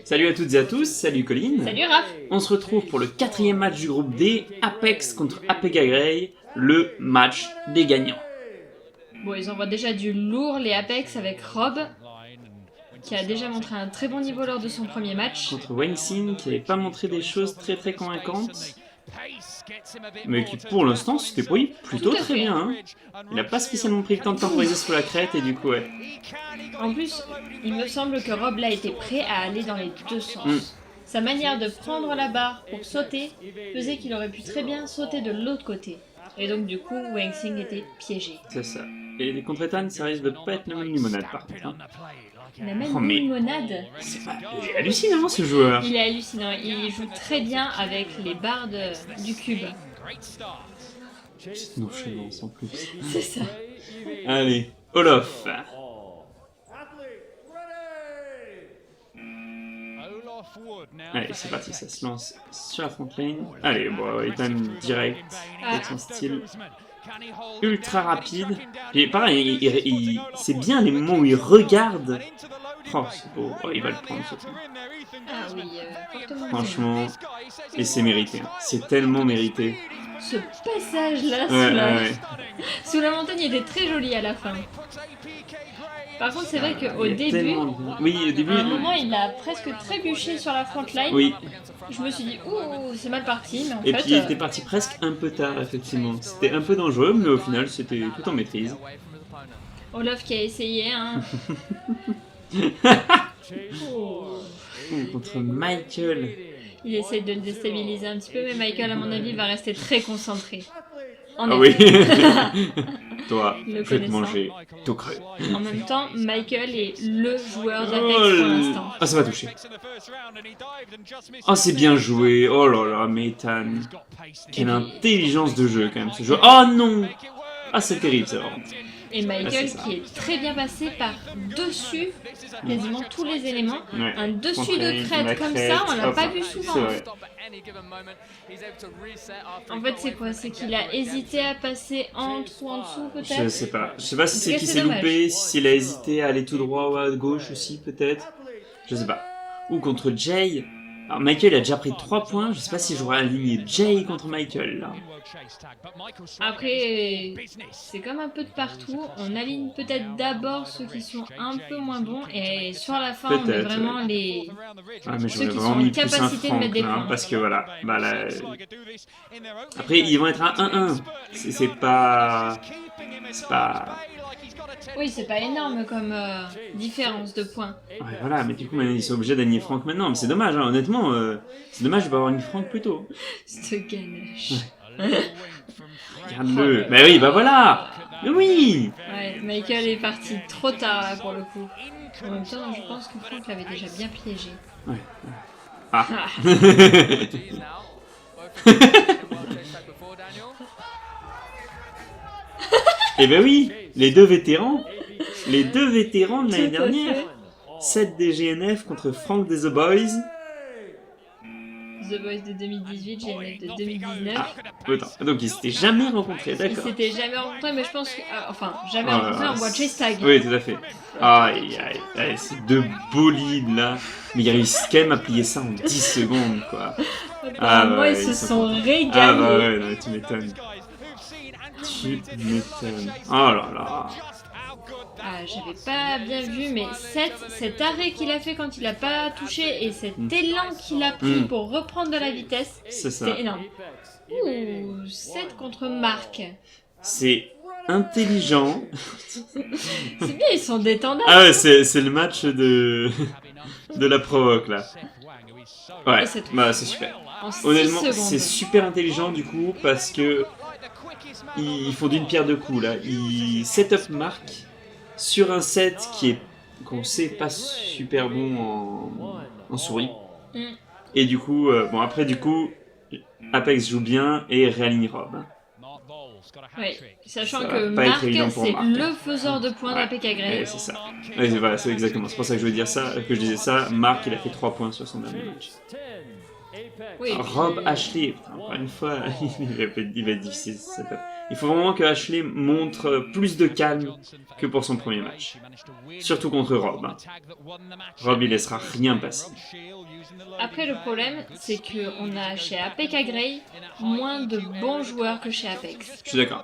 Salut à toutes et à tous, salut Colline. Salut Raph. On se retrouve pour le 4e match du groupe D, Apex contre APK Grey, le match des gagnants. Bon, ils envoient déjà du lourd, les Apex, avec Rob, qui a déjà montré un très bon niveau lors de son premier match. Contre Wangxin, qui n'avait pas montré des choses très convaincantes, mais qui pour l'instant s'était débrouillé plutôt très bien. Hein. Il n'a pas spécialement pris le temps de temporiser sur la crête et du coup ouais. En plus, il me semble que Rob là était prêt à aller dans les deux sens. Sa manière de prendre la barre pour sauter faisait qu'il aurait pu très bien sauter de l'autre côté. Et donc du coup, Wangxin était piégé. C'est ça. Et les contre Ethan, ça risque de pas être la même limonade par contre. Hein. La même limonade. Il est hallucinant ce joueur. Il est hallucinant, il joue très bien avec les barres du cube. C'est nonchalance en plus. C'est ça. Allez, Olof. Allez, c'est parti, ça se lance sur la front lane. Allez, bon, Ethan direct, avec son style ultra rapide. Et pareil, c'est bien les moments où il regarde. Oh, c'est beau. Oh, il va le prendre ce truc. Ah oui, franchement, et c'est mérité. Hein. C'est tellement mérité. Ce passage-là sous la montagne était très joli à la fin. Par contre, c'est vrai qu'au début, à un moment, il a presque trébuché sur la front line. Oui. Je me suis dit, ouh, c'est mal parti, mais en fait... Et puis il était parti presque un peu tard, effectivement. C'était un peu dangereux, mais au final, c'était tout en maîtrise. Olof qui a essayé, hein. Contre Michael. Il essaie de le déstabiliser un petit peu, mais Michael, à mon avis, va rester très concentré. Oui. Toi, je vais te manger tout cru. En même temps, Michael est le joueur d'Apex pour l'instant. Ah, ça va toucher. Oh, c'est bien joué. Oh là là, Ethan. Quelle intelligence de jeu, quand même, ce jeu. Oh non. Ah, c'est terrible, ça, vraiment. Et Michael qui est très bien passé par-dessus quasiment tous les éléments. Ouais. Un dessus de crête comme ça, on l'a pas vu souvent. En fait, c'est quoi? C'est qu'il a hésité à passer en dessous peut-être? Je sais pas. Je sais pas si c'est qu'il s'est loupé, s'il a hésité à aller tout droit ou à gauche aussi, peut-être. Je sais pas. Ou contre Jay. Alors Michael a déjà pris 3 points, je sais pas si j'aurais aligné Jay contre Michael là. Après, c'est comme un peu de partout, on aligne peut-être d'abord ceux qui sont un peu moins bons et sur la fin on met vraiment les... mais ceux qui sont en capacité de mettre des points. Parce que voilà, bah là... Après ils vont être à 1-1, c'est pas... Oui, c'est pas énorme comme différence de points. Ouais, voilà, mais du coup, ils sont obligés d'aligner Franck maintenant. Mais c'est dommage, hein, honnêtement. C'est dommage de pas avoir une Franck plus tôt. Ce ganache. Regarde-le. Mais oui, bah voilà. Mais oui. Ouais, Michael est parti trop tard là pour le coup. En même temps, je pense que Franck l'avait déjà bien piégé. Ouais. Ah. Eh ben oui, les deux vétérans de l'année dernière. 7 des GNF contre Franck des The Boys. The Boys de 2018, GNF de 2019. Ah, attends, donc ils s'étaient jamais rencontrés, d'accord. Ils s'étaient jamais rencontrés, mais je pense que... jamais rencontrés en boîte chase tag. Oui, tout à fait. Aïe, ces deux bolides là. Mais ils réussissent quand même à plier ça en 10 secondes, quoi. Moi, ils se sont régalés. Ah bah ouais, non, tu m'étonnes. Tu m'étonnes. Oh là là. Ah, j'avais pas bien vu, mais cet arrêt qu'il a fait quand il a pas touché et cet élan qu'il a pris pour reprendre de la vitesse, c'était énorme. Ouh, 7 contre Marc. C'est intelligent. C'est bien, ils sont détendants. Ah ouais, c'est le match de la provoque là. Ouais, bah c'est super. Honnêtement, c'est super intelligent du coup parce que ils font d'une pierre deux coups là. Ils set up Marc sur un set qui est, qu'on sait, pas super bon en souris. Et du coup, après du coup, Apex joue bien et réaligne Rob. Oui, sachant que Marc, c'est le faiseur de points d'APK Grey. C'est ça. Ouais, voilà, c'est exactement. C'est pour ça que je disais ça. Marc, il a fait 3 points sur son dernier match. Oui, Rob Ashley, encore une fois, il va être difficile. Il faut vraiment que Ashley montre plus de calme que pour son premier match. Surtout contre Rob. Rob, il laissera rien passer. Après, le problème, c'est qu'on a chez APK Grey moins de bons joueurs que chez Apex. Je suis d'accord.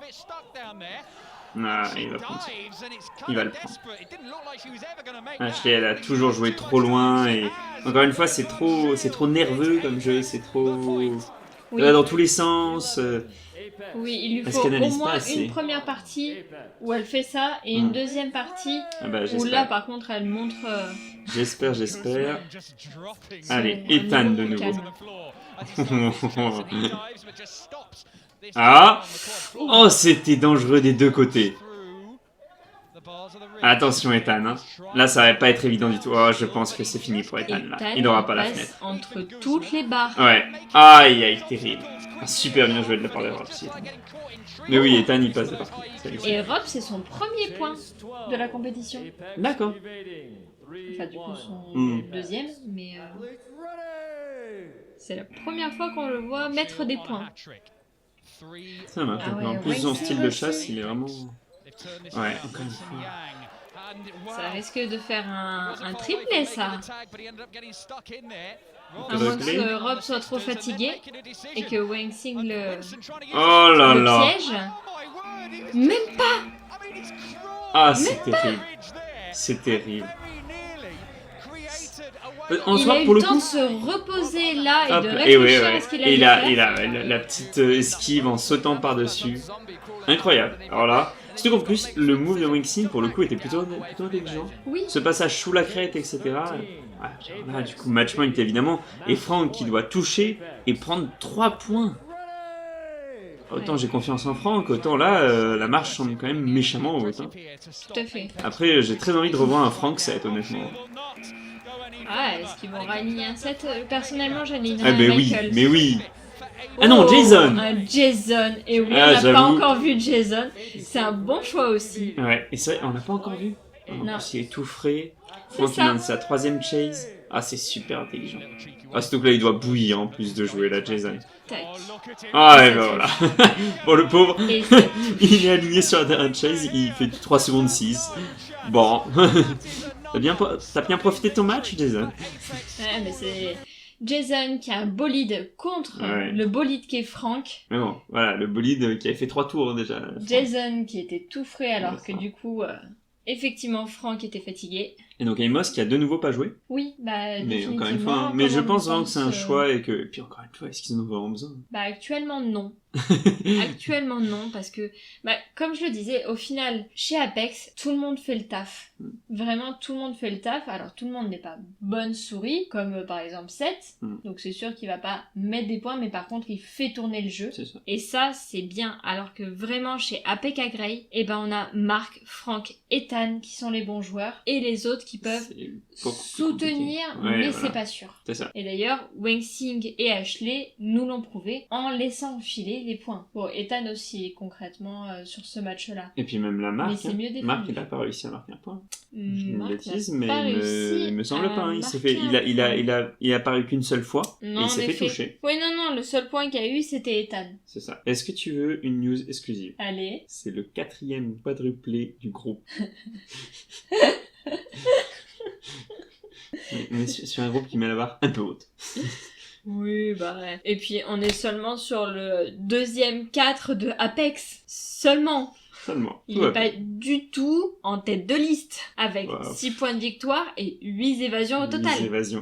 Ah, il va prendre ça. Il va le prendre. Ashley, elle a toujours joué trop loin et encore une fois, c'est trop nerveux comme jeu, c'est trop... Oui. Dans tous les sens. Oui, il lui faut au moins une première partie où elle fait ça et une deuxième partie où là, par contre, elle montre... J'espère. Allez, Ethan de nouveau. Ah! Oh, c'était dangereux des deux côtés. Attention, Ethan. Hein. Là, ça va pas être évident du tout. Oh, je pense que c'est fini pour Ethan. Là. Il n'aura pas la fenêtre. Entre toutes les barres. Ouais. Aïe, terrible. Super bien joué de la part de Rob. Mais oui, Ethan, il passe de partout. Et Rob, c'est son premier point de la compétition. D'accord. Enfin, du coup, son deuxième, mais c'est la première fois qu'on le voit mettre des points. Ça marche. En plus, son style de chasse, il est vraiment... Ouais, encore une fois. Ça risque de faire un triplé, ça. À moins que Rob soit trop fatigué et que Wang Xing le piège. Même pas. Ah, c'est terrible. C'est terrible. Il a eu le temps de se reposer là et de réfléchir à ce qu'il allait faire. Et il a la petite esquive en sautant par-dessus. Incroyable. Alors là, surtout qu'en plus, le move de Wang Xing, pour le coup, était plutôt intelligent. Oui. Ce passage sous la crête, etc. Là, du coup, match point évidemment. Et Franck qui doit toucher et prendre 3 points. Autant j'ai confiance en Franck, autant là, la marche semble quand même méchamment haute. Hein. Tout à fait. Après, j'ai très envie de revoir un Franck 7, honnêtement. Ah, est-ce qu'ils vont réaligner un 7? Personnellement, j'alignerais un Michael. Oui, mais oui. Ah non, Jason. Un Jason. Et oui, on n'a pas encore vu Jason. C'est un bon choix aussi. Ouais, et c'est vrai, on l'a pas encore vu. Non. Il est tout frais. Franck, il vient de sa 3ème chase. Ah, c'est super intelligent. Ah, surtout que là, il doit bouillir en plus de jouer, là, Jason. Tac. Ah, et ben voilà. Bon, le pauvre, il est aligné sur un chase, il fait 3 secondes 6. Bon. T'as bien profité de ton match, Jason? Ouais, mais c'est Jason qui a un bolide contre le bolide qui est Franck. Mais bon, voilà, le bolide qui avait fait 3 tours déjà. Jason qui était tout frais alors que du coup, effectivement, Franck était fatigué. Et donc Amos qui a de nouveau pas joué. Oui, bah mais encore une fois, mais je pense vraiment que c'est un choix et puis encore une fois, est-ce qu'ils en ont vraiment besoin? Bah actuellement non. Actuellement non, parce que comme je le disais, au final, chez Apex, tout le monde fait le taf. Vraiment, tout le monde fait le taf. Alors tout le monde n'est pas bonne souris, comme par exemple Seth. Donc c'est sûr qu'il va pas mettre des points, mais par contre il fait tourner le jeu. C'est ça. Et ça, c'est bien. Alors que vraiment chez APK Grey, on a Marc, Franck, Ethan qui sont les bons joueurs, et les autres qui peuvent soutenir, mais c'est pas sûr. C'est ça. Et d'ailleurs, Wang Xing et Ashley nous l'ont prouvé en laissant filer les points. Bon, Ethan aussi, concrètement, sur ce match-là. Et puis même la Marc. Mais c'est mieux défendu. Marc, il n'a pas réussi à marquer un point. Je dis une bêtise, mais il me semble pas. Il a apparu qu'une seule fois, non, et il s'est fait toucher. Oui, non, le seul point qu'il y a eu, c'était Ethan. C'est ça. Est-ce que tu veux une news exclusive? Allez. C'est le 4e quadruplé du groupe. On est sur un groupe qui met la barre un peu haute. Oui, bah ouais. Et puis on est seulement sur le 2e 4 de Apex. Seulement. Il n'est pas du tout en tête de liste, avec 6 points de victoire et 8 évasions au total.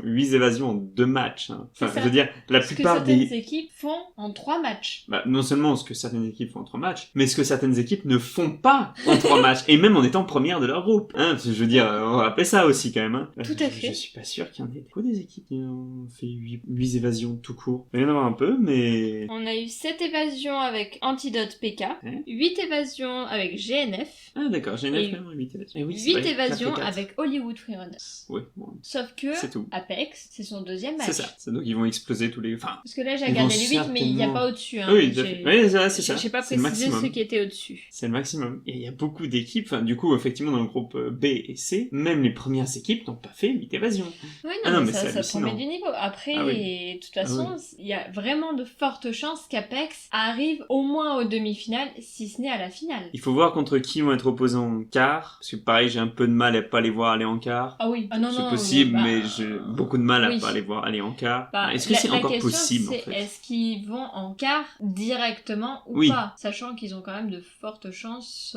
8 évasions en 2 matchs. Hein. Enfin, je veux dire, la plupart des... Ce que certaines équipes font en 3 matchs. Non seulement ce que certaines équipes font en 3 matchs, mais ce que certaines équipes ne font pas en 3 matchs, et même en étant première de leur groupe. Hein, je veux dire, on va rappeler ça aussi quand même. Hein. Tout à fait. Je suis pas sûr qu'il y en ait beaucoup des équipes qui ont fait 8 évasions tout court. Il va y en avoir un peu, mais... On a eu 7 évasions avec Antidote PK, 8 évasions avec GNF, Ah d'accord, GNF même 8 évasions. 8 évasions avec Hollywood Freerunners. Oui, bon. Sauf que Apex, c'est son 2e match. C'est ça, donc ils vont exploser tous les... Parce que là j'ai regardé les 8, mais il n'y a pas au-dessus. Hein. Oui, c'est ça. J'ai pas précisé ceux qui étaient au-dessus. C'est le maximum. Et il y a beaucoup d'équipes, enfin du coup effectivement dans le groupe B et C, même les premières équipes n'ont pas fait 8 évasions. Oui, non, mais ça promet du niveau. Après, de toute façon, il y a vraiment de fortes chances qu'Apex arrive au moins aux demi-finales, si ce n'est à la finale. Il faut voir contre qui vont être opposés en quart, parce que pareil, j'ai un peu de mal à pas les voir aller en quart. Ah oui, ah non, c'est possible, mais j'ai beaucoup de mal à pas les voir aller en quart. Est-ce que c'est encore possible, en fait? Est-ce qu'ils vont en quart directement ou pas, sachant qu'ils ont quand même de fortes chances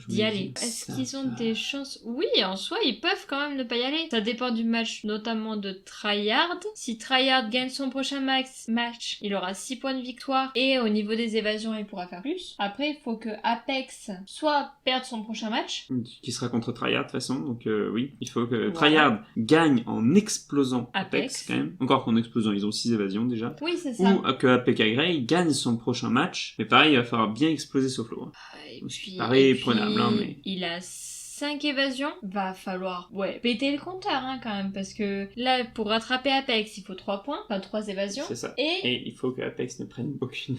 d'y aller. Est-ce qu'ils ont des chances? Oui, en soi, ils peuvent quand même ne pas y aller. Ça dépend du match, notamment de Tryhard. Si Tryhard gagne son prochain match, il aura 6 points de victoire, et au niveau des évasions, il pourra faire plus. Après, il faut que Apex soit perde son prochain match. Qui sera contre Tryhard, de toute façon, donc oui, il faut que Tryhard gagne en explosant Apex, quand même. Encore qu'en explosant, ils ont 6 évasions déjà. Oui, c'est ça. Ou que APK Grey gagne son prochain match, mais pareil, il va falloir bien exploser Soflo. Pareil, prenable, hein, mais... Il a 5 évasions, va falloir péter le compteur quand même, parce que là, pour rattraper Apex, il faut 3 points, enfin 3 évasions. C'est ça. Et il faut que Apex ne prenne aucune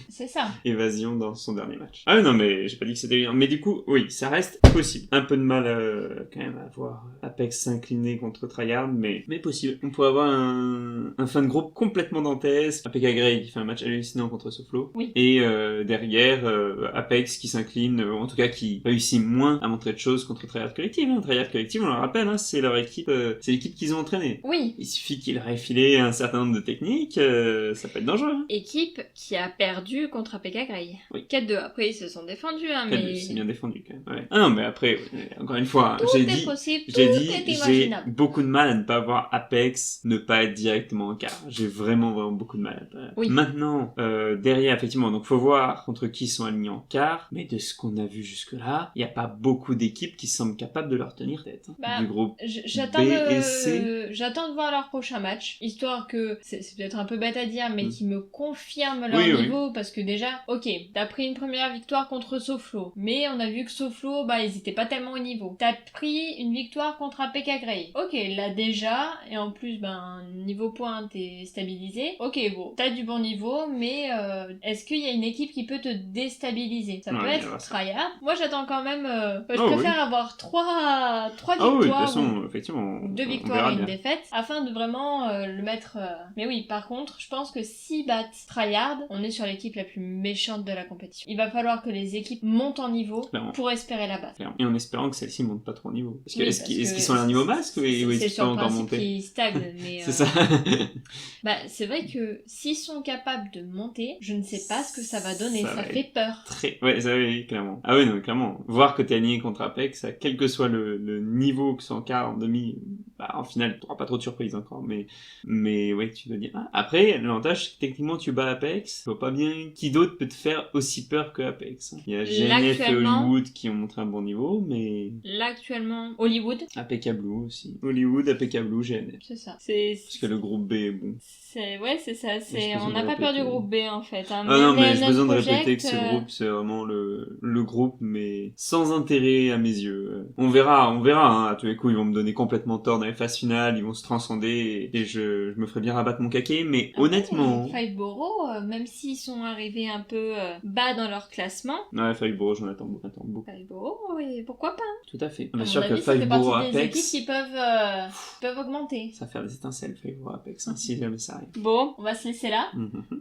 évasion dans son dernier match. Ah non, mais j'ai pas dit que c'était évident. Mais du coup, oui, ça reste possible. Un peu de mal quand même à voir Apex s'incliner contre Tryhard, mais possible. On pourrait avoir un fin de groupe complètement dantesque. APK Grey qui fait un match hallucinant contre Soflo. Oui. Et derrière, Apex qui s'incline, ou en tout cas qui réussit moins à montrer de choses contre Tryhard Collective. Tryhard Collective, on le rappelle, c'est leur équipe, c'est l'équipe qu'ils ont entraînée. Oui. Il suffit qu'ils réfilent un certain nombre de techniques, ça peut être dangereux. Équipe qui a perdu contre APK Grey. Oui. 4-2. Après, ils se sont défendus, mais... C'est bien défendu, quand même. Ouais. Ah non, mais après, encore une fois, j'ai dit, j'ai beaucoup de mal à ne pas voir Apex ne pas être directement en quart. J'ai vraiment beaucoup de mal. Oui. Maintenant, derrière, effectivement, donc faut voir contre qui sont alignés en quart, mais de ce qu'on a vu jusque-là, il n'y a pas beaucoup d'équipes qui semblent capables de leur tenir tête. Du groupe j'attends de voir leur prochain match, histoire que, c'est peut-être un peu bête à dire, mais qui me confirment leur niveau, parce que déjà, ok, t'as pris une première victoire contre Soflo, mais on a vu que Soflo, ils étaient pas tellement au niveau. T'as pris une victoire contre APK Grey. Ok, là déjà, et en plus, niveau point, t'es stabilisé. Ok, bon, t'as du bon niveau, mais est-ce qu'il y a une équipe qui peut te déstabiliser? Ça peut être Tryhard. Moi, j'attends quand même, je préfère avoir 3 victoires, de toute façon, effectivement, 2 victoires et une défaite, afin de vraiment le mettre... Mais oui, par contre, je pense que si battent Tryhard, on est sur l'équipe la plus méchante de la compétition. Il va falloir que les équipes montent en niveau pour espérer la base. Et en espérant que celles-ci montent pas trop en niveau. Parce que est-ce qu'ils sont à un niveau masque ou est-ce qu'ils peuvent encore monter? C'est sur le principe qu'ils stagnent, mais... C'est ça. c'est vrai que s'ils sont capables de monter, je ne sais pas ce que ça va donner. Ça fait peur. Ouais, ça oui, clairement. Ah oui, non, clairement. Voir que t'es aligné contre Apex, quel que soit le niveau, que ce soit en quart, en demi, en finale, t'auras pas trop de surprises encore, mais ouais, tu dois dire. Après, l'avantage, c'est que techniquement, tu bats Apex, je vois pas bien qui d'autre peut te faire aussi peur que Apex. Il y a GNF et Hollywood qui ont montré un bon niveau, mais... Là, actuellement, Hollywood. APK Blue aussi. Hollywood, APK Blue, GNF. C'est ça. Parce que le groupe B est bon. C'est ça. On n'a pas peur du groupe B, en fait. Non, mais j'ai besoin de répéter que ce groupe, c'est vraiment le groupe, mais sans intérêt à mes yeux. On verra, à tous les coups, ils vont me donner complètement tort dans les phases finales, ils vont se transcender, et je me ferai bien rabattre mon caquet, mais honnêtement... Fightboro, même s'ils sont arrivés un peu bas dans leur classement... Ouais, Fightboro, j'en attends beaucoup. Fightboro, oui, pourquoi pas? Tout à fait. Bien sûr que Fightboro Apex... des équipes qui peuvent augmenter. Ça va faire des étincelles, Fightboro Apex, si jamais ça arrive. Bon, on va se laisser là.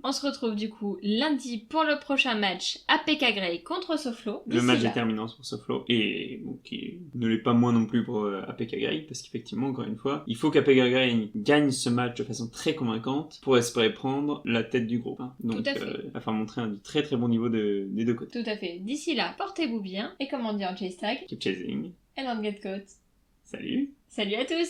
On se retrouve du coup lundi pour le prochain match APK Grey contre Soflo. Le match déterminant pour Soflo, et qui ne l'est pas moins non plus pour APK Grey, parce qu'effectivement, encore une fois, il faut qu'APK Grey gagne ce match de façon très convaincante pour espérer prendre la tête du groupe. Donc, il va falloir montrer un très très bon niveau des deux côtés. Tout à fait. D'ici là, portez-vous bien, et comment dire J-Stag? Keep chasing. And don't get caught. Salut. Salut à tous.